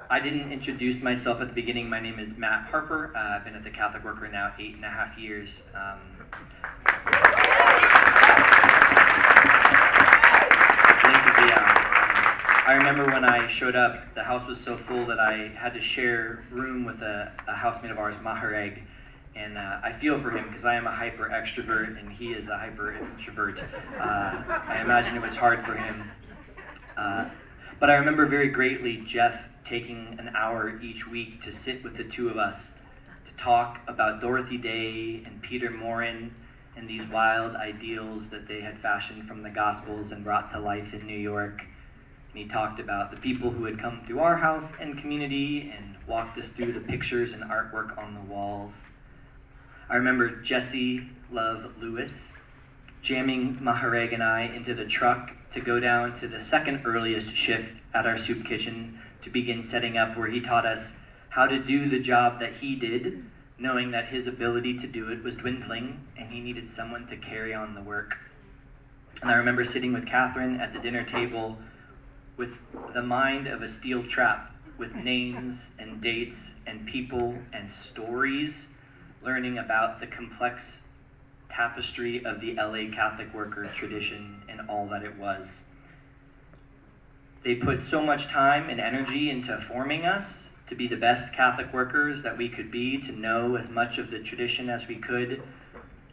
I didn't introduce myself at the beginning. My name is Matt Harper. I've been at the Catholic Worker now 8.5 years. I remember when I showed up, the house was so full that I had to share room with a housemate of ours, Mahareg. And I feel for him because I am a hyper extrovert and he is a hyper introvert. I imagine it was hard for him. But I remember very greatly Jeff taking an hour each week to sit with the two of us to talk about Dorothy Day and Peter Morin and these wild ideals that they had fashioned from the Gospels and brought to life in New York. And he talked about the people who had come through our house and community and walked us through the pictures and artwork on the walls. I remember Jesse Love Lewis jamming Mahareg and I into the truck to go down to the second earliest shift at our soup kitchen to begin setting up, where he taught us how to do the job that he did, knowing that his ability to do it was dwindling and he needed someone to carry on the work. And I remember sitting with Catherine at the dinner table with the mind of a steel trap, with names and dates and people and stories, learning about the complex tapestry of the LA Catholic Worker tradition and all that it was. They put so much time and energy into forming us to be the best Catholic workers that we could be, to know as much of the tradition as we could,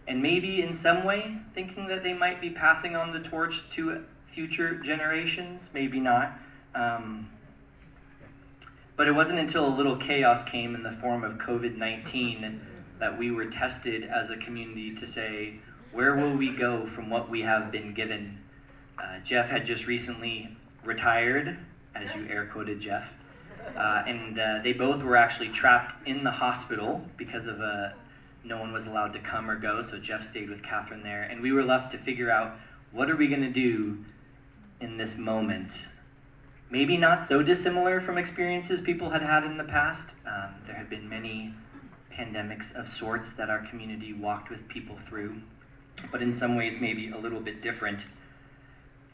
and maybe in some way thinking that they might be passing on the torch to future generations, maybe not. But it wasn't until a little chaos came in the form of COVID-19 that we were tested as a community to say, where will we go from what we have been given? Jeff had just recently retired, as you air quoted Jeff, and they both were actually trapped in the hospital because of no one was allowed to come or go, so Jeff stayed with Catherine there, and we were left to figure out, what are we going to do in this moment? Maybe not so dissimilar from experiences people had had in the past. There had been many pandemics of sorts that our community walked with people through, but in some ways maybe a little bit different.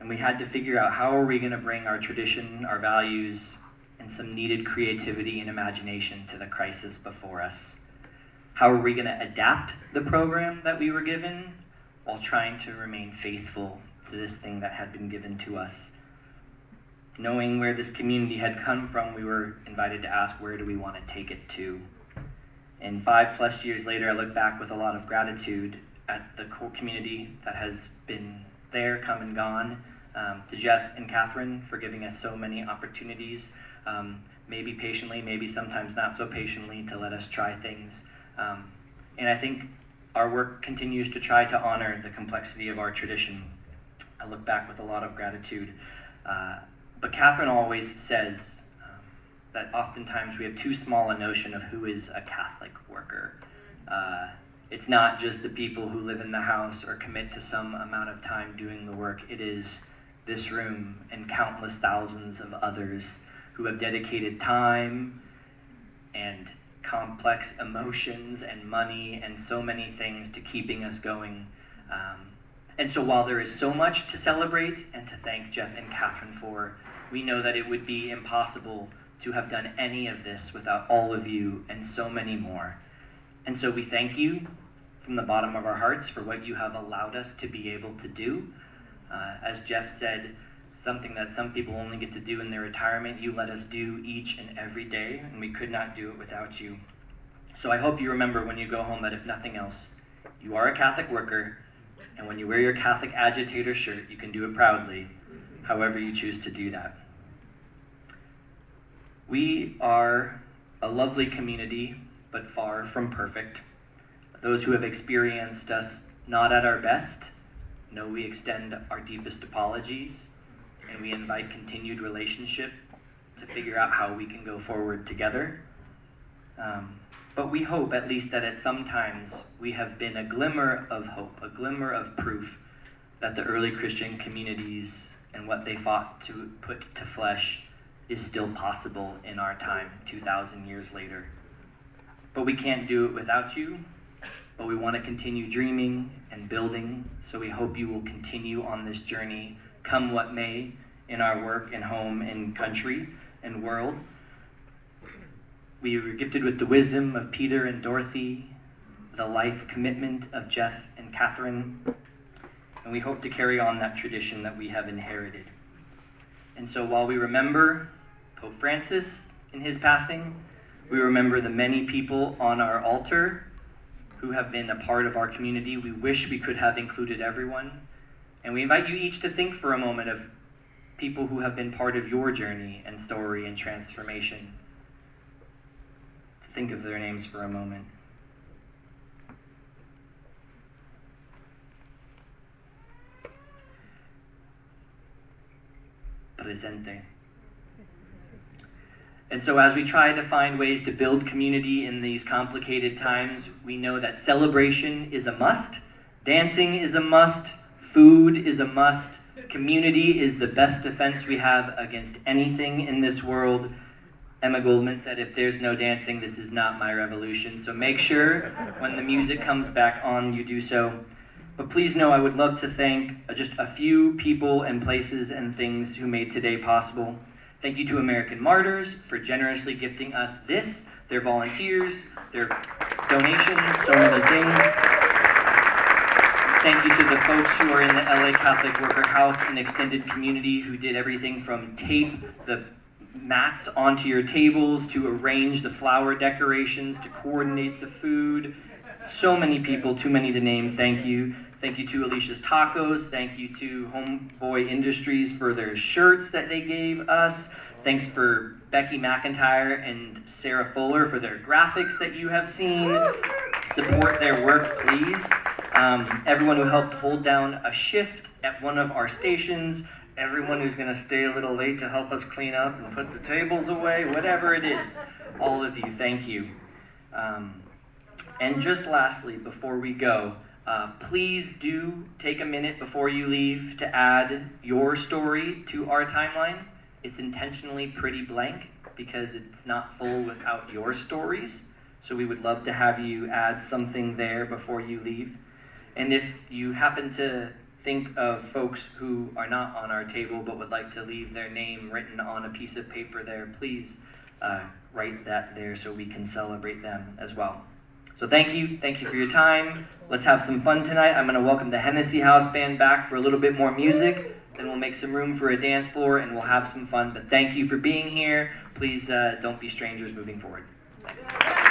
And we had to figure out, how are we going to bring our tradition, our values, and some needed creativity and imagination to the crisis before us? How are we going to adapt the program that we were given while trying to remain faithful to this thing that had been given to us? Knowing where this community had come from, we were invited to ask, where do we want to take it to? And 5+ years later, I look back with a lot of gratitude at the core community that has been there, come and gone, to Jeff and Catherine for giving us so many opportunities, maybe patiently, maybe sometimes not so patiently, to let us try things. And I think our work continues to try to honor the complexity of our tradition. I look back with a lot of gratitude. But Catherine always says that oftentimes we have too small a notion of who is a Catholic worker. It's not just the people who live in the house or commit to some amount of time doing the work. It is this room and countless thousands of others who have dedicated time and complex emotions and money and so many things to keeping us going. And so while there is so much to celebrate and to thank Jeff and Catherine for, we know that it would be impossible to have done any of this without all of you and so many more. And so we thank you from the bottom of our hearts for what you have allowed us to be able to do. As Jeff said, something that some people only get to do in their retirement, you let us do each and every day, and we could not do it without you. So I hope you remember when you go home that if nothing else, you are a Catholic worker, and when you wear your Catholic agitator shirt, you can do it proudly, however you choose to do that. We are a lovely community, but far from perfect. Those who have experienced us not at our best know we extend our deepest apologies, and we invite continued relationship to figure out how we can go forward together. But we hope at least that at some times we have been a glimmer of hope, a glimmer of proof that the early Christian communities and what they fought to put to flesh is still possible in our time, 2,000 years later. But we can't do it without you, but we want to continue dreaming and building, so we hope you will continue on this journey, come what may, in our work and home and country and world. We were gifted with the wisdom of Peter and Dorothy, the life commitment of Jeff and Catherine, and we hope to carry on that tradition that we have inherited. And so while we remember Pope Francis in his passing, we remember the many people on our altar who have been a part of our community. We wish we could have included everyone. And we invite you each to think for a moment of people who have been part of your journey and story and transformation. To think of their names for a moment. Presente. And so as we try to find ways to build community in these complicated times, we know that celebration is a must, dancing is a must, food is a must, community is the best defense we have against anything in this world. Emma Goldman said, if there's no dancing, this is not my revolution. So make sure when the music comes back on, you do so. But please know I would love to thank just a few people and places and things who made today possible. Thank you to American Martyrs for generously gifting us this, their volunteers, their donations, so many things. Thank you to the folks who are in the LA Catholic Worker House and extended community who did everything from tape the mats onto your tables, to arrange the flower decorations, to coordinate the food. So many people, too many to name, thank you. Thank you to Alicia's Tacos. Thank you to Homeboy Industries for their shirts that they gave us. Thanks for Becky McIntyre and Sarah Fuller for their graphics that you have seen. Support their work, please. Everyone who helped hold down a shift at one of our stations. Everyone who's going to stay a little late to help us clean up and put the tables away, whatever it is. All of you, thank you. And just lastly, before we go, please do take a minute before you leave to add your story to our timeline. It's intentionally pretty blank because it's not full without your stories. So we would love to have you add something there before you leave. And if you happen to think of folks who are not on our table but would like to leave their name written on a piece of paper there, please write that there so we can celebrate them as well. So thank you for your time. Let's have some fun tonight. I'm going to welcome the Hennessy House Band back for a little bit more music. Then we'll make some room for a dance floor and we'll have some fun. But thank you for being here. Please don't be strangers moving forward. Thanks.